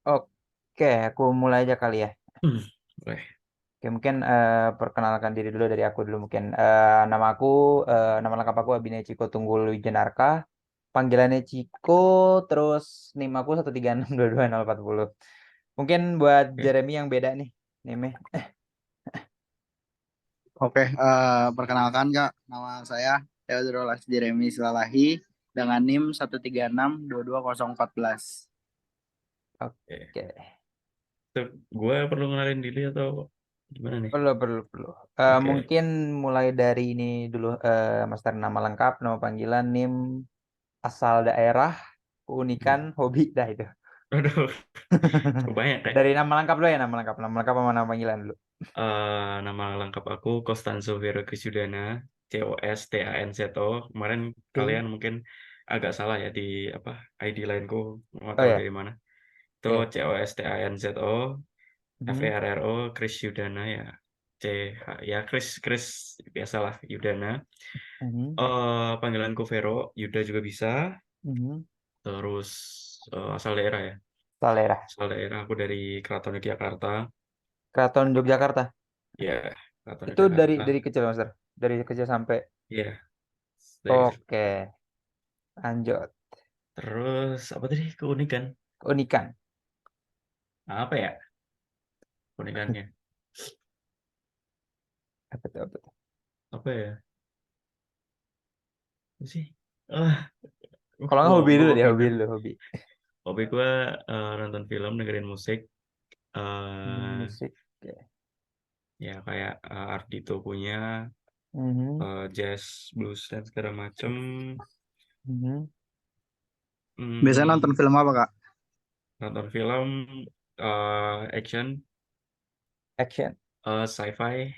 Oke, aku mulai aja kali ya. Boleh. Oke, mungkin perkenalkan diri dulu dari aku dulu mungkin. Nama aku, nama lengkap aku Abinay Ciko Tunggul Wijenarka. Panggilannya Ciko, terus NIM aku 1362240. Mungkin buat Oke. Jeremy yang beda nih, NIM-nya. Oke, perkenalkan Kak, nama saya Theodoros Jeremy Silalahi dengan NIM 136224014. Oke. Oke, Tuh, gue perlu kenalin diri atau gimana nih? perlu. Oke. Mungkin mulai dari ini dulu, Master nama lengkap, nama panggilan, NIM, asal daerah, keunikan, Hmm. hobi, dah itu. Aduh, cukup banyak ya. Dari nama lengkap dulu ya, nama lengkap sama nama panggilan dulu. Nama lengkap aku Kostanzo Vero Krisudana, COSTANZO. Kemarin Oke. kalian mungkin agak salah ya di apa ID lainku, nggak Oh tahu ya, dari mana. Itu ya. COSTANZO, Mhm, FERRO, Chris Yudana ya. CH ya Chris biasalah Yudana. mhm, Panggilanku Vero, Yuda juga bisa. mhm. Terus asal daerah ya. Salera. Asal daerah aku dari Keraton Yogyakarta. Keraton Yogyakarta. Ya, Keraton Itu dari Yogyakarta. kecil, Master. Dari kecil sampai. Ya, dari kecil. Oke, lanjut. Terus apa tadi keunikan? Keunikan. Apa ya keunikannya? Apa tuh, apa tuh? Apa ya? Apa sih? Ah, Kalau nggak hobi dulu lupa deh, hobi pikiran. dulu, hobi. Hobi gue nonton film, dengerin musik. Hmm, eh musik. Oke. ya kayak Ardito punya Mhm, jazz, blues dan segala macem. mhm. Biasanya Hmm, nonton film apa Kak? nonton film action, Action. sci-fi,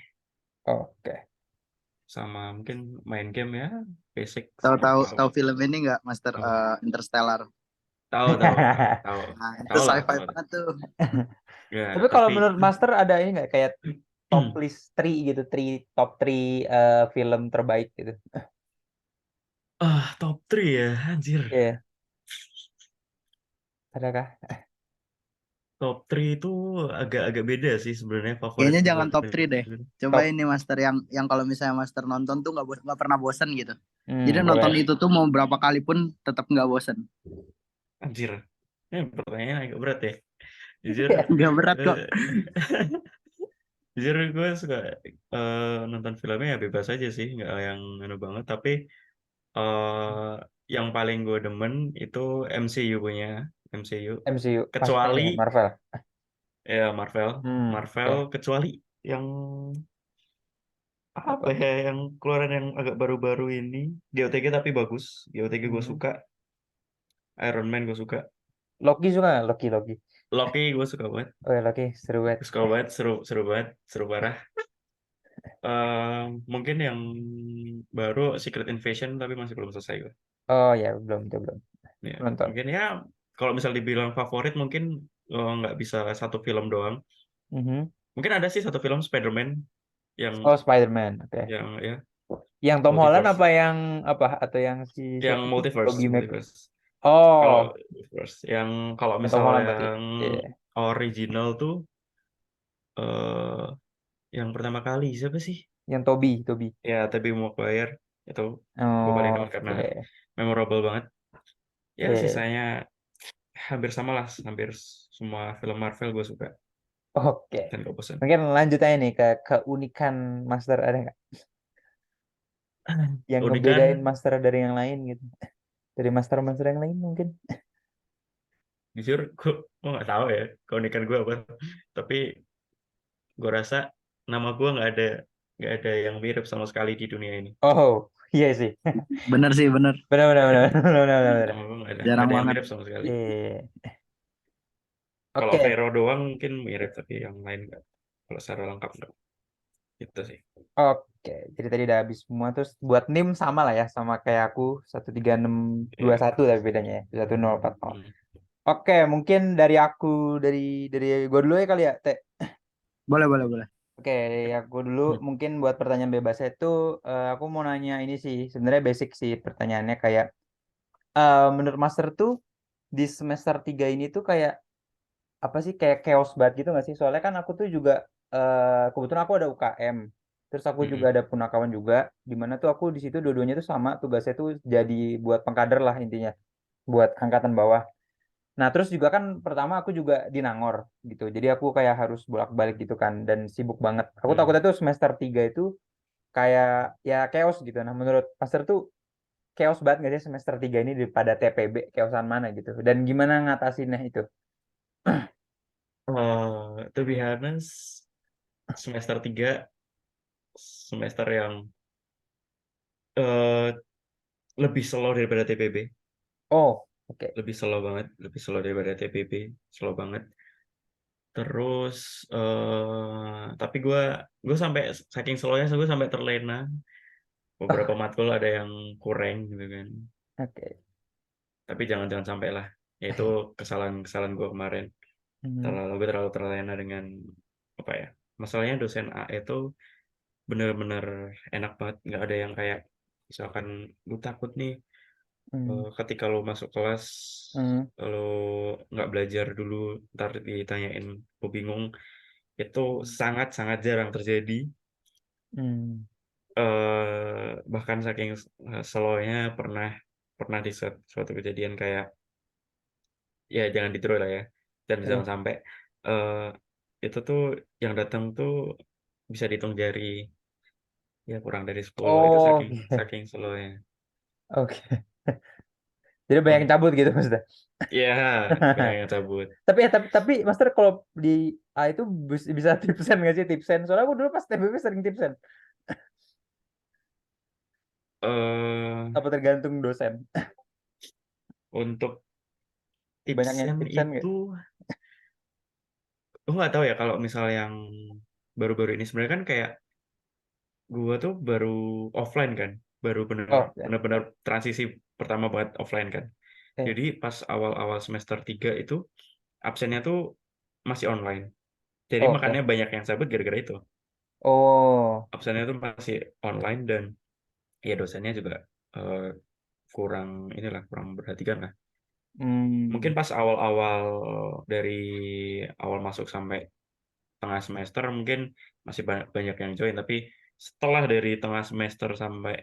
Oke. sama mungkin main game ya, basic Tahu-tahu seperti tahu film ini nggak, Master apa? Interstellar? Tahu tahu tahu tahu Nah, itu tahu lah sci-fi tahu. banget tuh. Ya Tapi kalau tapi menurut Master ada ini nggak kayak top list 3 gitu, top 3 film terbaik gitu. top 3 ya anjir. Iya, adakah? Top 3 itu agak-agak beda sih sebenarnya favorit Kayaknya jangan top favorit. 3 deh. Coba Top. ini Master yang kalau misalnya Master nonton tuh nggak pernah bosen gitu. Jadi nonton Boleh. itu tuh mau berapa kali pun tetap nggak bosen. Anjir. Pertanyaan agak berat ya. Jujur, Nggak berat eh, kok. jujur gue suka nonton filmnya ya bebas aja sih, nggak yang anu banget. Tapi eh yang paling gue demen itu MCU punya MCU. MCU pasti Kecuali ini Marvel. ya Marvel, Marvel Oke. kecuali yang apa Apa? ya, yang keluaran yang agak baru-baru ini GOTG tapi bagus. GOTG gue Hmm. suka, Iron Man gue suka, Loki suka nggak? Loki. Loki gue suka banget. Oh ya, Loki seru banget. Gue suka banget, seru seru banget, seru parah. Mungkin yang baru Secret Invasion tapi masih belum selesai gue. Oh ya, belum itu belum Ya, nonton. mungkin ya kalau misal dibilang favorit mungkin nggak bisa satu film doang. Mhm. Mungkin ada sih satu film Spider-Man yang Oh, Spider-Man. Oke. ya Yang Tom Holland multiverse, apa yang apa atau yang si yang siapa sih? multiverse, Tobey Maguire. multiverse. Kalau Oh, multiverse, yang kalau yang Tom misal Holland berarti. yang Iya. original tuh eh yang pertama kali siapa sih? Yang Toby. Ya, Tobey Maguire itu gue paling demen karena Oke. memorable banget. Ya, Iya. sisanya hampir sama lah, hampir semua film Marvel gue suka Oke. dan gak bosan. Mungkin lanjut aja nih ke keunikan Master, ada nggak yang Keunikan, ngebedain Master dari yang lain gitu? Dari Master yang lain mungkin. jujur gue nggak tahu ya keunikan gue apa. Tapi gue rasa nama gue nggak ada yang mirip sama sekali di dunia ini. Oh, iya sih. Bener sih, bener. Benar. Nama gue nggak Jarang ada yang banget. mirip sama sekali. Iya. Kalau Oke. Vero doang mungkin mirip, tapi yang lain nggak. Kalau secara lengkap nggak. Itu sih. Oke. Jadi tadi udah habis semua, terus buat NIM sama lah ya, sama kayak aku 13621 Iya. tapi bedanya ya 1040. Hmm. Oke, mungkin dari aku, dari gua dulu ya kali ya, Teh. Boleh. Oke, dari aku dulu Hmm. mungkin buat pertanyaan bebasnya itu, aku mau nanya ini sih, sebenarnya basic sih pertanyaannya, kayak menurut Master tuh di semester 3 ini tuh kayak apa sih kayak chaos banget gitu nggak sih? Soalnya kan aku tuh juga kebetulan aku ada UKM, terus aku juga Mm-mm. ada punakawan juga, di mana tuh aku di situ dua-duanya tuh sama tugasnya tuh jadi buat pengkader lah intinya, buat angkatan bawah. Nah terus juga kan pertama aku juga di Nangor gitu, jadi aku kayak harus bolak-balik gitu kan dan sibuk banget. Aku Mm. takutnya tuh semester 3 itu kayak ya chaos gitu. Nah menurut Master tuh chaos banget nggak sih semester 3 ini daripada TPB, chaosan mana gitu? Dan gimana ngatasinnya itu? To be honest, semester 3 semester yang eh, lebih slow daripada TPB. Oh, oke. Lebih slow banget, lebih slow daripada TPB, slow banget. Terus tapi gue sampai saking slownya gue sampai terlena. Beberapa matkul ada yang kurang gitu kan. Oke. Tapi jangan sampai lah. Ya itu kesalahan gue kemarin. Hmm, Gue terlalu terlena dengan apa ya? Masalahnya dosen A itu bener-bener enak banget. Nggak ada yang kayak misalkan lu takut nih hmm, ketika lu masuk kelas hmm, lu nggak belajar dulu ntar ditanyain lu bingung. Itu sangat-sangat jarang terjadi. hmm, Bahkan saking slownya pernah pernah di suatu kejadian kayak ya jangan ditiru lah ya dan eh. jangan sampai eh itu tuh yang datang tuh bisa dihitung jari ya kurang dari 10 itu Oh, saking oke. saking slownya. Oke. Jadi banyak Oh yang cabut gitu maksudnya. ya banyak yang cabut. Tapi Master kalau di A itu bisa tipsen nggak sih tipsen? Soalnya aku dulu pas TBB sering tipsen. eh Apa tergantung dosen? untuk Banyak yang tipsen tipsen nggak? itu gue nggak tahu ya kalau misal yang baru-baru ini sebenarnya kan kayak gua tuh baru offline kan, baru Oh, ya. benar-benar transisi pertama banget offline kan. Eh. Jadi pas awal-awal semester 3 itu absennya tuh masih online. Jadi Oh, makanya oke. banyak yang sabut gara-gara itu. Oh. Absennya tuh masih online dan ya dosennya juga eh, kurang inilah kurang perhatikan lah. Mungkin Hmm. pas awal-awal dari awal masuk sampai tengah semester mungkin masih banyak yang join tapi setelah dari tengah semester sampai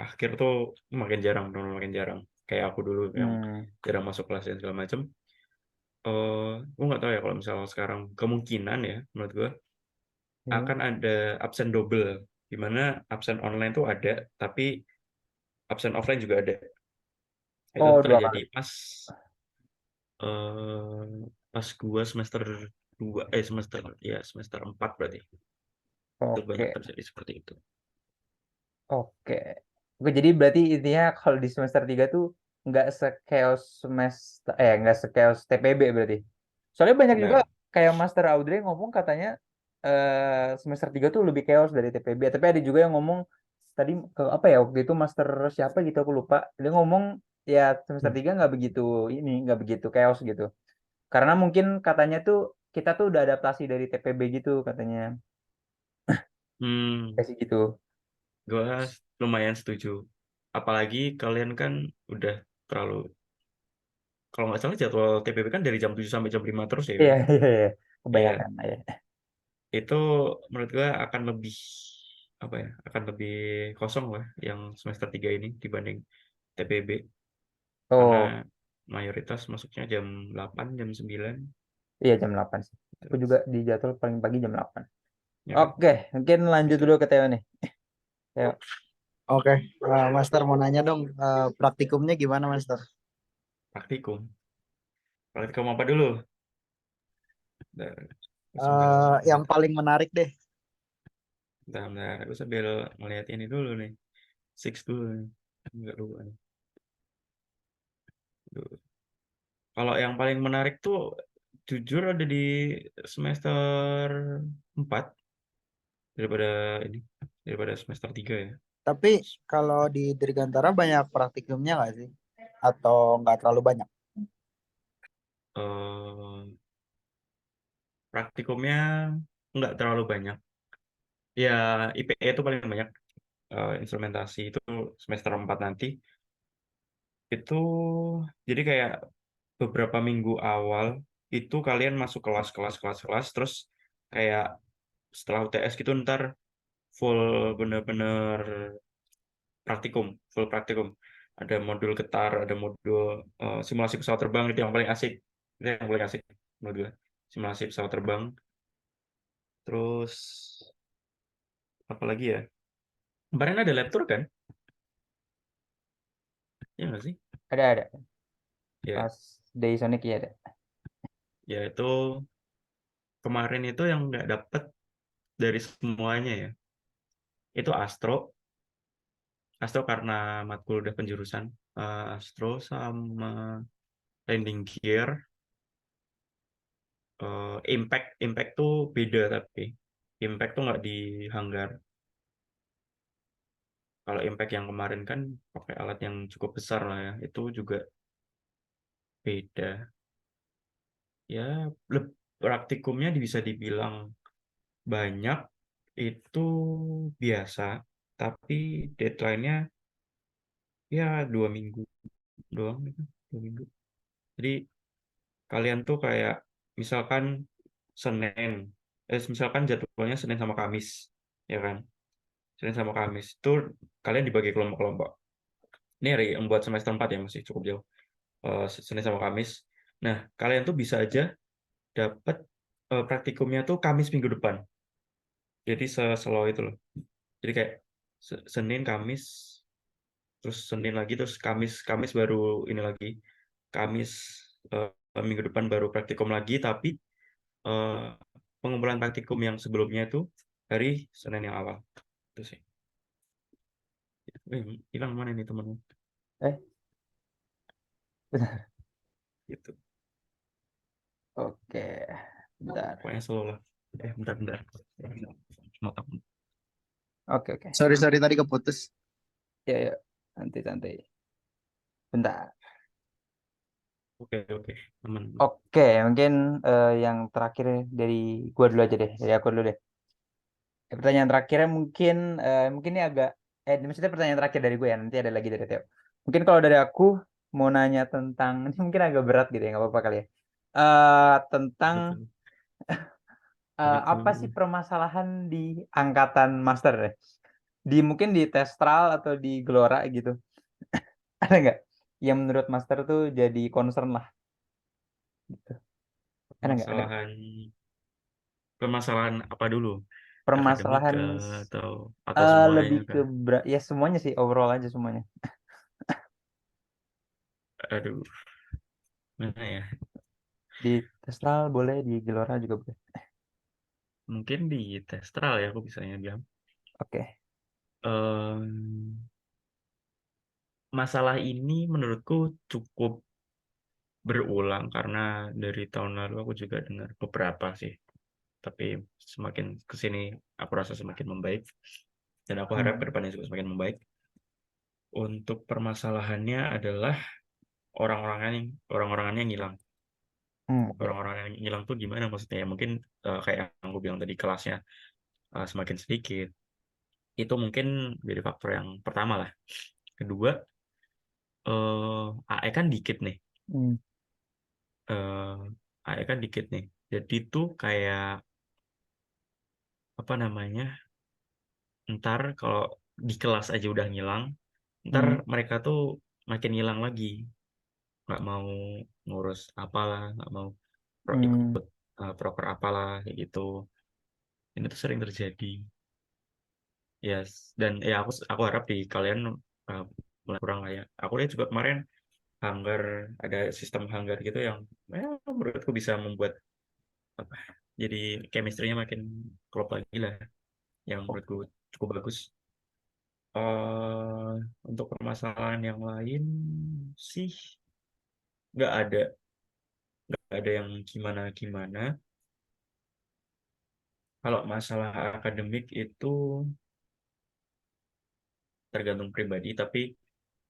akhir tuh makin jarang benar makin jarang kayak aku dulu yang Hmm. jarang masuk kelas dan segala macam. Gue nggak tahu ya kalau misalnya sekarang kemungkinan ya menurut gue Ya. akan ada absen double di mana absen online tuh ada tapi absen offline juga ada. Itu Oh, tuh dua terjadi kali. eh, pas gua semester 2 semester ya semester 4 berarti itu banyak Oke. terjadi seperti itu. Oke. Oke, jadi berarti intinya kalau di semester 3 tuh nggak sekeos TPB berarti. Soalnya banyak juga Benar. kayak Master Audrey ngomong katanya semester 3 tuh lebih chaos dari TPB. Tapi ada juga yang ngomong tadi ke apa ya waktu itu Master siapa gitu aku lupa. Dia ngomong ya semester 3 nggak begitu chaos gitu. Karena mungkin katanya tuh kita tuh udah adaptasi dari TPB gitu katanya. Hmm, Kayak sih gitu. gua lumayan setuju. Apalagi kalian kan udah terlalu kalau nggak salah jadwal TPB kan dari jam 7 sampai jam 5 terus ya. Iya, iya, iya. Iya, Kebanyakan ya. itu menurut gua akan lebih apa ya? Akan lebih kosong lah yang semester 3 ini dibanding TPB karena Oh, mayoritas masuknya jam 8 jam 9 iya jam 8 sih. Aku juga terus di jadwal paling pagi jam 8. ya kan Oke, mungkin lanjut itu dulu ke Teo nih. Teo. Oke, Master mau nanya dong, praktikumnya gimana, Master? praktikum. Praktikum apa dulu? Bentar, aku sambil Yang ngeliat. paling menarik deh. Bentar. Aku sambil ngeliat ini dulu nih. Six dulu nih. Enggak lupa nih. Duh. Kalau yang paling menarik tuh jujur ada di semester 4 daripada ini daripada semester 3 ya. Tapi kalau di Dirgantara banyak praktikumnya nggak sih? Atau nggak terlalu banyak? Eh praktikumnya nggak terlalu banyak. Ya IPE itu paling banyak. Instrumentasi itu semester 4 nanti. Itu jadi kayak beberapa minggu awal itu kalian masuk kelas terus kayak setelah UTS gitu ntar full bener-bener full praktikum. Ada modul getar, ada modul simulasi pesawat terbang, itu yang paling asik. Itu yang paling asik modul simulasi pesawat terbang. Terus apa lagi ya? Kemarin ada lab tour kan? Ya nggak sih? Ada. Ya, Pas Day Sonic ya ada. ya itu kemarin itu yang nggak dapet dari semuanya ya. Itu Astro karena matkul udah penjurusan. Astro sama landing gear. Impact tuh beda tapi impact tuh nggak di hanggar. Kalau impact yang kemarin kan pakai alat yang cukup besar lah ya, itu juga beda. Ya, praktikumnya bisa dibilang banyak, itu biasa, tapi deadline-nya ya 2 minggu doang gitu, 2 minggu. Jadi kalian tuh kayak misalkan Senin, misalkan jadwalnya Senin sama Kamis, ya kan? Senin sama Kamis itu kalian dibagi kelompok-kelompok. Ini hari yang buat semester 4 ya, masih cukup jauh. Senin sama Kamis. Nah, kalian tuh bisa aja dapat praktikumnya tuh Kamis minggu depan. Jadi slow itu loh. Jadi kayak Senin, Kamis, terus Senin lagi, terus Kamis baru ini lagi. Kamis minggu depan baru praktikum lagi, tapi eh, pengumpulan praktikum yang sebelumnya itu hari Senin yang awal. Itu sih. Hilang mana ini temanmu? Eh, benar. Gitu. Oke, bentar. Pokoknya slow lah. Bentar. Not up. Oke. Sorry tadi keputus. Ya, nanti santai. Bentar. Oke, teman. Oke, mungkin yang terakhir dari gua dulu aja deh, dari aku dulu deh. Pertanyaan terakhirnya mungkin ini agak maksudnya pertanyaan terakhir dari gue ya, nanti ada lagi dari Theo. Mungkin kalau dari aku mau nanya tentang ini mungkin agak berat gitu ya, nggak apa-apa kali ya. Tentang Betul. apa sih permasalahan di angkatan master ya? Mungkin di Testral atau di Gelora gitu. Ada nggak yang menurut master tuh jadi concern lah gitu. Ada nggak? Ada nggak? Permasalahan apa dulu? Permasalahan Akademika atau semuanya lebih ke kah? ya semuanya sih, overall aja semuanya. Aduh, mana ya? Di Testral boleh, di Gelora juga boleh. Mungkin di Testral ya aku bisanya bilang. Oke. Em, Masalah ini menurutku cukup berulang karena dari tahun lalu aku juga dengar beberapa sih. Tapi semakin kesini aku rasa semakin membaik. Dan aku harap Hmm. kedepannya juga semakin membaik. Untuk permasalahannya adalah orang-orangannya yang hilang. Oke. Orang-orang yang hilang tuh gimana maksudnya? Ya mungkin kayak yang aku bilang tadi, kelasnya semakin sedikit. Itu mungkin jadi faktor yang pertama lah. Kedua, AE kan dikit nih. Hmm. AE kan dikit nih. Jadi tuh kayak apa namanya? Ntar kalau di kelas aja udah ngilang, ntar Hmm. mereka tuh makin ngilang lagi. Nggak mau ngurus apalah, nggak mau Hmm. ikut proker apalah kayak gitu. Ini tuh sering terjadi. Yes, dan ya aku harap di kalian uh, mulai kurang lah ya. Aku lihat juga kemarin hanggar, ada sistem hanggar gitu yang menurutku bisa membuat apa, jadi chemistry-nya makin klop lagi lah, yang menurutku cukup bagus. eh untuk permasalahan yang lain sih nggak ada yang gimana-gimana. Kalau masalah akademik itu tergantung pribadi, tapi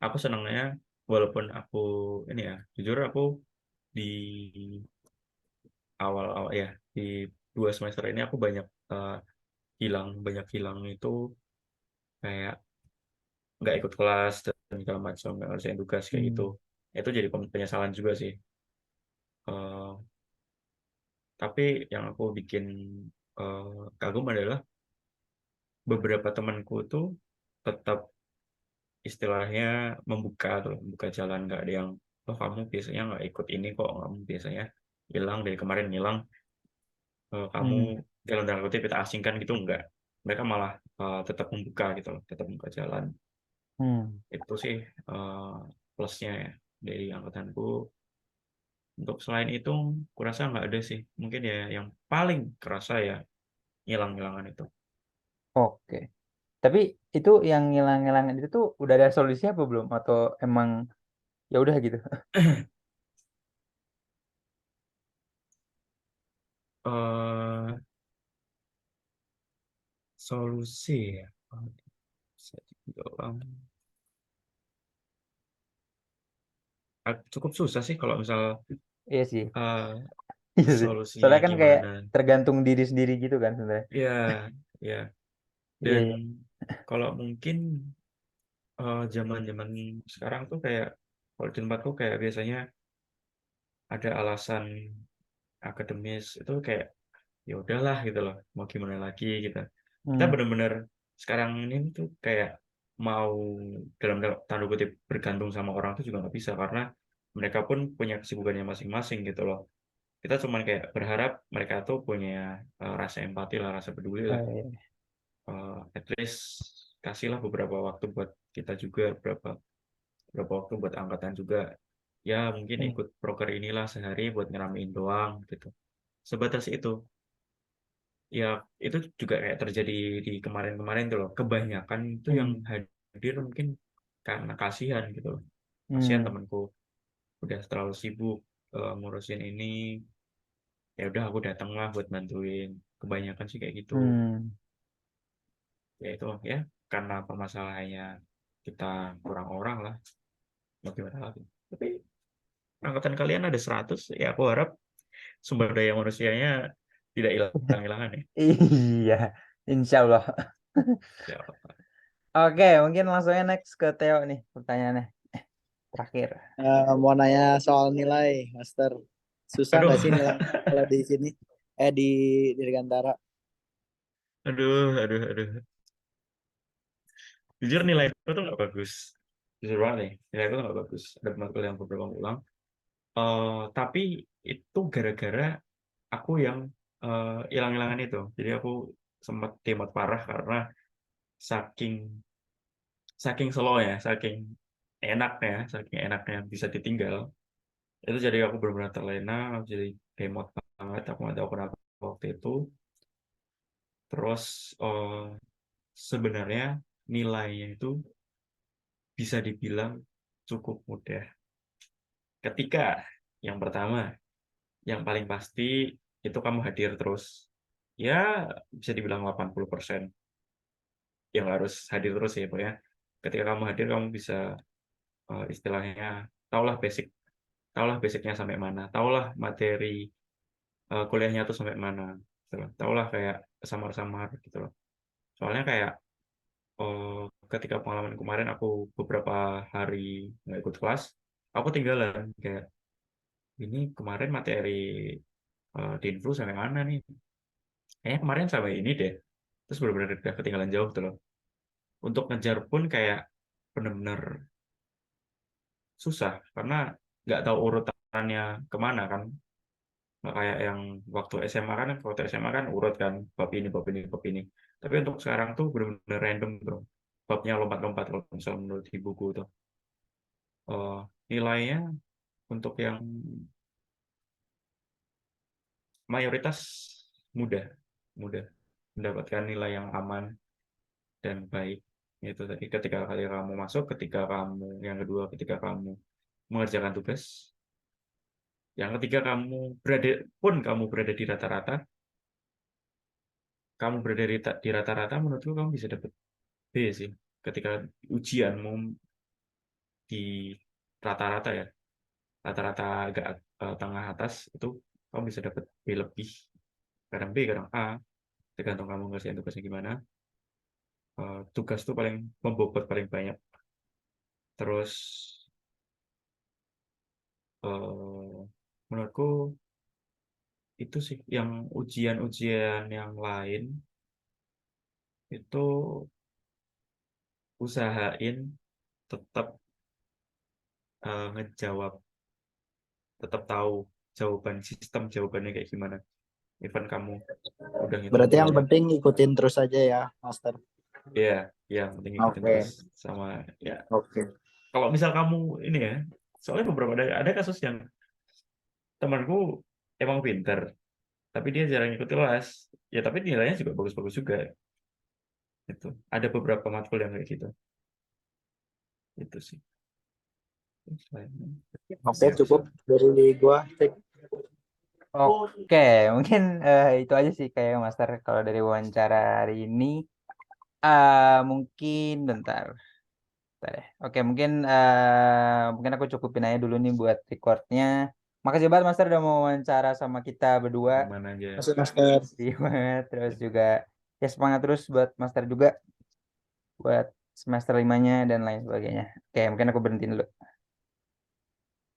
aku senangnya walaupun aku ini ya, jujur aku di awal-awal ya, di 2 semester ini aku eh, banyak hilang itu kayak nggak ikut kelas dan segala macam, nggak ngerjain tugas kayak gitu. Hmm. Itu jadi penyesalan juga sih. Eh, Tapi yang aku bikin kagum adalah beberapa temanku tuh tetap istilahnya membuka jalan, nggak ada yang oh kamu biasanya nggak ikut ini kok, kamu biasanya hilang dari kemarin hilang, kamu Hmm. dalam tanda kutip kita asingkan gitu, enggak, mereka malah tetap membuka gitu loh, tetap membuka jalan. Hmm. Itu sih plusnya ya dari angkatanku. Untuk selain itu kurasa nggak ada sih, mungkin ya yang paling kerasa ya hilang-hilangan itu. Oke. Tapi itu yang ngilang-ngilangan itu tuh udah ada solusinya apa belum? Atau emang ya udah gitu? eh Solusi ya, bisa dibilang cukup susah sih kalau misal Iya sih. eh, Iya sih. solusinya Soalnya kan kayak gimana. tergantung diri sendiri gitu kan sebenarnya. Ya, ya. Iya, Dan iya. kalau mungkin zaman-zaman sekarang tuh kayak kalau di tempatku kayak biasanya ada alasan akademis itu kayak ya udahlah gitu loh, mau gimana lagi gitu. Kita Hmm. benar-benar sekarang ini tuh kayak mau dalam tanda kutip bergantung sama orang tuh juga nggak bisa karena mereka pun punya kesibukannya masing-masing gitu loh. Kita cuman kayak berharap mereka tuh punya rasa empati lah, rasa peduli lah. Iya. At least kasihlah beberapa waktu buat kita juga, beberapa waktu buat angkatan juga. Ya mungkin Iya. ikut proker inilah sehari buat ngeramein doang gitu. Sebatas itu. Ya itu juga kayak terjadi di kemarin-kemarin tuh loh. Kebanyakan itu yang Hmm. hadir mungkin karena kasihan gitu loh. Kasihan Hmm. temanku udah terlalu sibuk ngurusin ini. Ya udah aku datang lah buat bantuin. Kebanyakan sih kayak gitu. Hmm. Ya itu ya karena permasalahannya kita kurang orang lah. Mau gimana lagi. Tapi angkatan kalian ada 100, ya aku harap sumber daya manusianya tidak hilang-hilangan ya. Iya. Insya Allah. Ya, Oke, mungkin langsungnya next ke Theo nih pertanyaannya. Terakhir. Mau nanya soal nilai, Master. Susah aduh, nggak sih nilai kalau di sini? Di Dirgantara. aduh. Jujur nilai itu tuh nggak bagus. Jujur banget nih, nilai itu nggak bagus. Ada matkul yang beberapa ulang. Tapi itu gara-gara aku yang hilang-hilangan itu. Jadi aku sempat timot parah karena saking saking slow ya, saking enaknya bisa ditinggal. Itu jadi aku benar-benar terlena, jadi demot banget. Aku nggak tahu kenapa waktu itu. Terus sebenarnya nilainya itu bisa dibilang cukup mudah. Ketika yang pertama, yang paling pasti itu kamu hadir terus. Ya bisa dibilang 80%. Yang harus hadir terus ya, Pak ya. Ketika kamu hadir, kamu bisa istilahnya tahulah tahulah basicnya sampai mana, tahulah materi kuliahnya tuh sampai mana, gitu loh. Tahulah kayak samar-samar gitu loh. Soalnya kayak eh, ketika pengalaman kemarin aku beberapa hari nggak ikut kelas, aku tinggalan kayak ini kemarin materi di info sampai mana nih? Kayaknya kemarin sampai ini deh. Terus benar-benar udah ketinggalan jauh tuh loh. Untuk ngejar pun kayak benar-benar susah karena nggak tahu urutannya kemana kan. Nggak kayak yang waktu SMA kan urut kan bab ini bab ini bab ini. Tapi untuk sekarang tuh benar-benar random bro. Babnya lompat-lompat kalau misalnya menurut di buku tuh. Eh, Nilainya untuk yang mayoritas mudah, mudah mendapatkan nilai yang aman dan baik. Itu tadi ketika kali kamu masuk, ketika kamu yang kedua, ketika kamu mengerjakan tugas, yang ketiga kamu berada di rata-rata, kamu berada di rata-rata, menurutku kamu bisa dapat B sih. Ketika ujianmu di rata-rata ya, rata-rata agak tengah atas itu kamu bisa dapat B lebih, kadang B, kadang A, tergantung kamu ngerjain tugasnya gimana. Tugas tuh paling membobot paling banyak. Terus eh, menurutku itu sih yang ujian-ujian yang lain itu usahain tetap ngejawab, tetap tahu sistem jawabannya kayak gimana. Even kamu udah ngitung Berarti yang dulunya, penting ikutin terus aja ya, Master. ya yang penting ikutin Oke, terus sama ya. oke. Kalau misal kamu ini ya, soalnya beberapa ada kasus yang temanku emang pinter, tapi dia jarang ikut kelas, ya tapi nilainya juga bagus-bagus juga. Itu ada beberapa matkul yang kayak gitu. Itu sih. Oke, cukup dari gua. Cek. Oke, mungkin itu aja sih kayak Master kalau dari wawancara hari ini. Mungkin bentar. Bentar ya. Oke, mungkin aku cukupin aja dulu nih buat recordnya. Makasih banget Master udah mau wawancara sama kita berdua. Mana aja. Masuk, Master. Terima. Terus juga ya semangat terus buat Master juga buat semester 5-nya dan lain sebagainya. Oke, mungkin aku berhenti dulu.